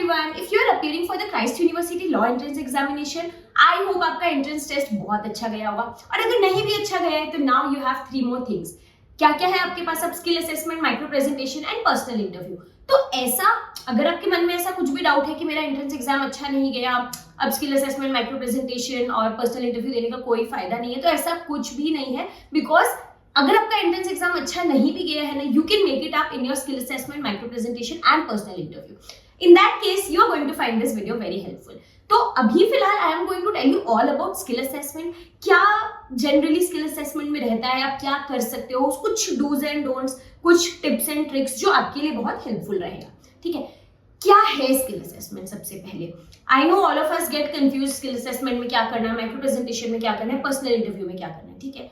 everyone, if you are appearing for the Christ University Law Entrance Examination, I hope आपका entrance test बहुत अच्छा गया होगा और अगर नहीं भी अच्छा गया है तो now you have 3 more things. क्या क्या है आपके पास? अब skill assessment, micro presentation and personal interview. तो ऐसा अगर आपके मन में ऐसा कुछ भी डाउट है कि मेरा एंट्रेंस एग्जाम अच्छा नहीं गया, अब स्किल असेसमेंट, माइक्रो प्रेजेंटेशन और पर्सनल इंटरव्यू देने का कोई फायदा नहीं है, तो ऐसा कुछ भी नहीं है. बिकॉज अगर आपका एंट्रेंस एग्जाम अच्छा नहीं भी गया है ना, you can make it up in your skill assessment, micro presentation and personal interview. In that case you are going to find this video very helpful. तो अभी फिलहाल I am going to tell you all about skill assessment. क्या generally skill assessment में रहता है, आप क्या कर सकते हो, कुछ डूज एंड डोंट्स, कुछ टिप्स एंड ट्रिक्स जो आपके लिए बहुत हेल्पफुल रहेगा. ठीक है, क्या है स्किल असेसमेंट? सबसे पहले I know all of us get confuse, skill assessment में क्या करना है, माइक्रो प्रेजेंटेशन में क्या करना है, पर्सनल इंटरव्यू में क्या करना है. ठीक है,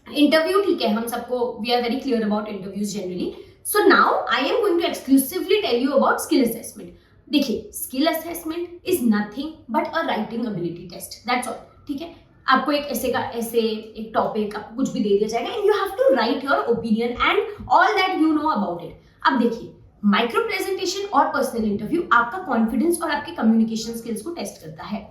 इंटरव्यू ठीक है, हम सबको we are very clear about interviews generally. So now I am going to exclusively tell you about skill assessment. देखिए, skill assessment is nothing but a writing ability test, that's all. ठीक है, आपको एक ऐसे एक टॉपिक आपको कुछ भी दे दिया जाएगा and you have to write your opinion and all that you know about it. अब देखिए, माइक्रो प्रेजेंटेशन और पर्सनल इंटरव्यू आपका कॉन्फिडेंस और आपके कम्युनिकेशन स्किल्स को टेस्ट करता है.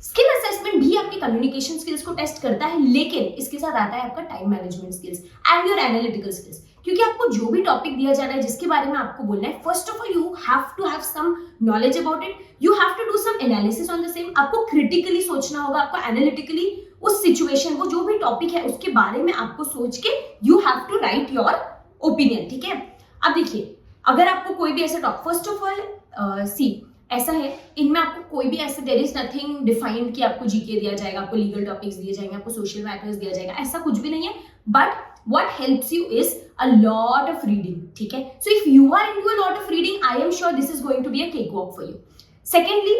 स्किल असेसमेंट भी आपके कम्युनिकेशन स्किल्स को टेस्ट करता है, लेकिन इसके साथ आता है आपका time management skills and your analytical skills. क्योंकि आपको जो भी टॉपिक दिया जा रहा है, जिसके बारे में आपको बोलना है, first of all you have to have some knowledge about it, you have to do some analysis on the same. आपको क्रिटिकली सोचना होगा, आपको एनालिटिकली उस सिचुएशन, वो जो भी टॉपिक है उसके बारे में आपको सोच के you have to write your opinion. ठीक है, अब देखिए, अगर आपको कोई भी ऐसा topic, first of all see ऐसा है, इनमें आपको कोई भी ऐसे देयर इज नथिंग डिफाइंड कि आपको जीके दिया जाएगा, आपको लीगल टॉपिक्स दिए जाएंगे, आपको सोशल मैटर्स दिया जाएगा, ऐसा कुछ भी नहीं है. But what helps you is a lot of reading. ठीक है, so if you are into a lot of reading, I am sure this is going to be a cakewalk for you. Secondly,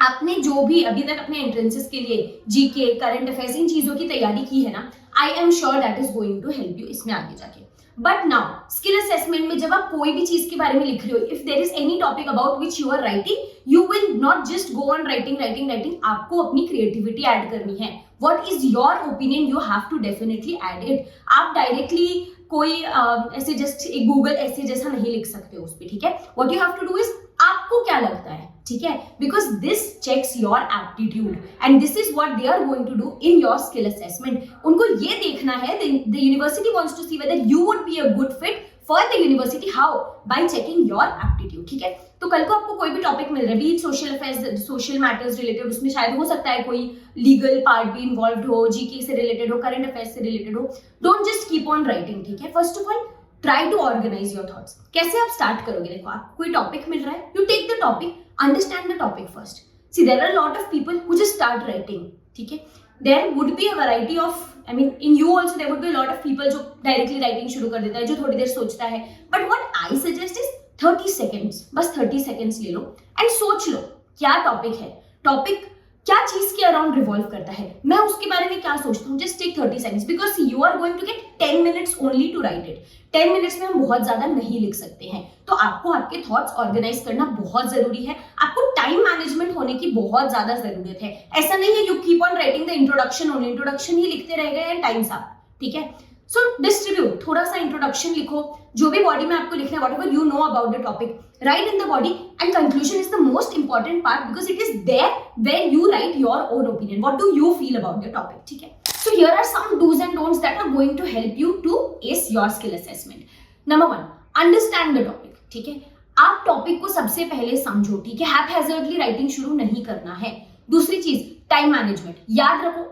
आपने जो भी अभी तक अपने entrances के लिए जीके, करंट अफेयर्स, इन चीजों की तैयारी की है ना, I am sure that is going to help you इसमें आगे जाके. बट नाउ स्किल असेसमेंट में जब आप कोई भी चीज के बारे में लिख रहे हो, if there is any topic about which you are writing, you will not just go on writing, आपको अपनी क्रिएटिविटी ऐड करनी है. What is your opinion, you have to definitely add it. आप डायरेक्टली कोई ऐसे जस्ट एक Google ऐसे जैसा नहीं लिख सकते हो उस पर. ठीक है, what you have to do is, आपको क्या लगता है. ठीक है, because this checks your aptitude and this is what they are going to do in your skill assessment. उनको ये देखना है, the university wants to see whether you would be a good fit for the university. How? By checking your aptitude. ठीक है, तो कल को आपको कोई भी टॉपिक मिल रहा है, be social affairs, social matters related, उसमें शायद हो सकता है कोई लीगल पार्ट भी इन्वॉल्व हो, जीके से रिलेटेड हो, करंट अफेयर्स से रिलेटेड हो. Don't just keep on writing. ठीक है, first of all try to organise your thoughts. कैसे आप स्टार्ट करोगे? देखो, आपको कोई टॉपिक मिल रहा है, you take the topic, understand the topic first. See, there are a lot of people who just start writing. ठीक है, there would be a variety of, I mean, in you also there would be a lot of people जो directly writing शुरू कर देता है, जो थोड़ी देर सोचता है. But what I suggest is 30 seconds, बस 30 seconds ले लो and सोच लो क्या टॉपिक है, टॉपिक क्या चीज के अराउंड रिवॉल्व करता है, मैं उसके बारे में क्या सोचता हूँ. Just take 30 seconds because you are going to get 10 minutes only to write it. 10 minutes में हम बहुत ज्यादा नहीं लिख सकते हैं, तो आपको आपके थॉट्स ऑर्गेनाइज करना बहुत जरूरी है. आपको टाइम मैनेजमेंट होने की बहुत ज्यादा जरूरत है. ऐसा नहीं है you keep on writing the introduction only, introduction ही लिखते रह गए एंड टाइम साफ. ठीक है, सो डिस्ट्रीब्यूट, थोड़ा सा इंट्रोडक्शन लिखो, जो भी बॉडी में आपको लिखना है, whatever you know about the topic, write in the body. And conclusion is the most important part because it is there where you write your own opinion, what do you feel about the topic. ठीक है, so here are some do's and don'ts that are going to help you to ace your skill assessment. Number 1, understand the topic. ठीक है, आप topic को सबसे पहले समझो. ठीक है, हैपहैजर्डली राइटिंग शुरू नहीं करना है. दूसरी चीज, टाइम मैनेजमेंट. याद रखो,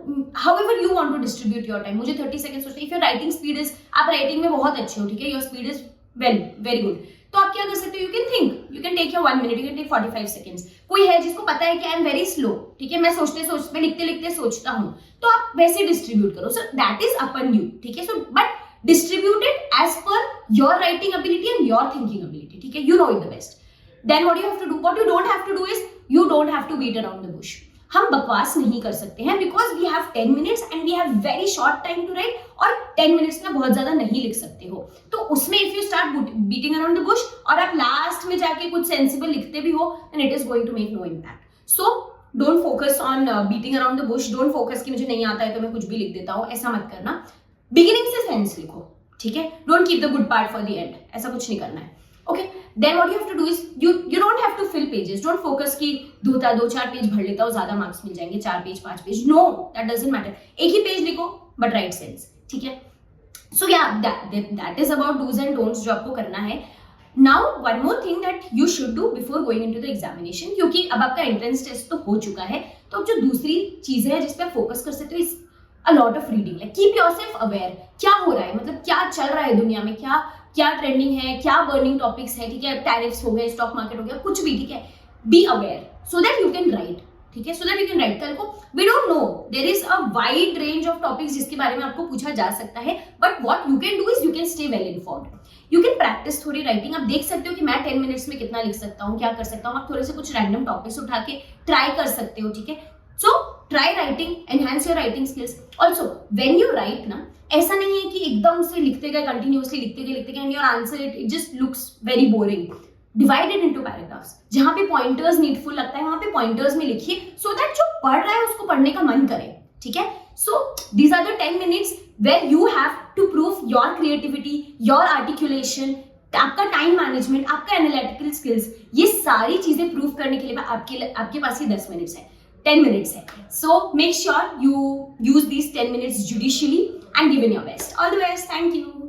however you want to distribute your time. मुझे 30 सेकंड सोचते, if your writing speed is, आप राइटिंग में बहुत अच्छे हो, ठीक है, your speed is very good, तो आप क्या कर सकते हो, you can think, you can take your 1 minute, you can take 45 seconds. कोई है जिसको पता है कि आई एम वेरी स्लो, ठीक है, मैं लिखते लिखते सोचता हूँ, तो आप वैसे डिस्ट्रीब्यूट करो. So that is upon you. ठीक है, so but distribute it as per your writing ability and your thinking ability. ठीक है, you know it the best. Then what you have to do, what you don't have to do is you don't have to beat around the bush. हम बकवास नहीं कर सकते हैं because we have 10 minutes and we have very short time to write, और 10 minutes में बहुत ज्यादा नहीं लिख सकते हो. तो उसमें if you start beating around the bush और आप लास्ट में जाके कुछ सेंसिबल लिखते भी हो, then it is going to make no impact. So don't focus on beating around the bush. Don't focus कि मुझे नहीं आता है तो मैं कुछ भी लिख देता हूँ, ऐसा मत करना. बिगिनिंग से सेंस लिखो. ठीक है, don't keep the good part for the end, ऐसा कुछ नहीं करना है. Okay, then what you have to do is you don't have to fill pages. Don't focus कि 2-4 पेज भर लेता हूँ, ज्यादा मार्क्स मिल जाएंगे, 4 page 5 page. No, that doesn't matter. एक ही पेज लिखो बट राइट सेंस. ठीक है. सो या that is about dos and don'ts जो आपको करना है. Now one more thing that you should do before going into the examination, क्योंकि अब आपका एंट्रेंस टेस्ट तो हो चुका है, तो अब जो दूसरी चीजें हैं जिस पे आप फोकस कर सकते हो is a lot of reading. Like keep yourself aware, क्या हो रहा है, मतलब क्या चल रहा है दुनिया में, क्या ट्रेंडिंग है, क्या बर्निंग टॉपिक्स है. ठीक है, टैरिफ्स हो गए, स्टॉक मार्केट हो गया, कुछ भी. ठीक है, be aware so that you can write. ठीक है, so that you can write. कल को we don't know, there is a wide range of topics जिसके बारे में आपको पूछा जा सकता है, but what you can do is you can stay well informed. You can practise थोड़ी राइटिंग. आप देख सकते हो कि मैं 10 मिनट्स में कितना लिख सकता हूँ, क्या कर सकता हूँ. आप थोड़े से कुछ रैंडम टॉपिक्स उठा के ट्राई कर सकते हो. ठीक है, so try writing, enhance your writing skills. Also when you right ना, ऐसा नहीं है कि एकदम से लिखते गए, कंटिन्यूअसली लिखते गए and your answer it just looks very boring. Divided into paragraphs. जहां पे पॉइंटर्स नीडफुल लगता है वहां पे पॉइंटर्स में लिखिए, सो दैट जो पढ़ रहा है उसको पढ़ने का मन करे. ठीक है, so these are the 10 minutes where you have to prove your creativity, your articulation, आपका टाइम मैनेजमेंट, आपका एनालिटिकल स्किल्स. ये सारी चीजें प्रूव करने के लिए आपके पास ही 10 मिनट्स है, 10 मिनट्स है. So make sure you use these 10 minutes judicially and give in your best. All the best. Thank you.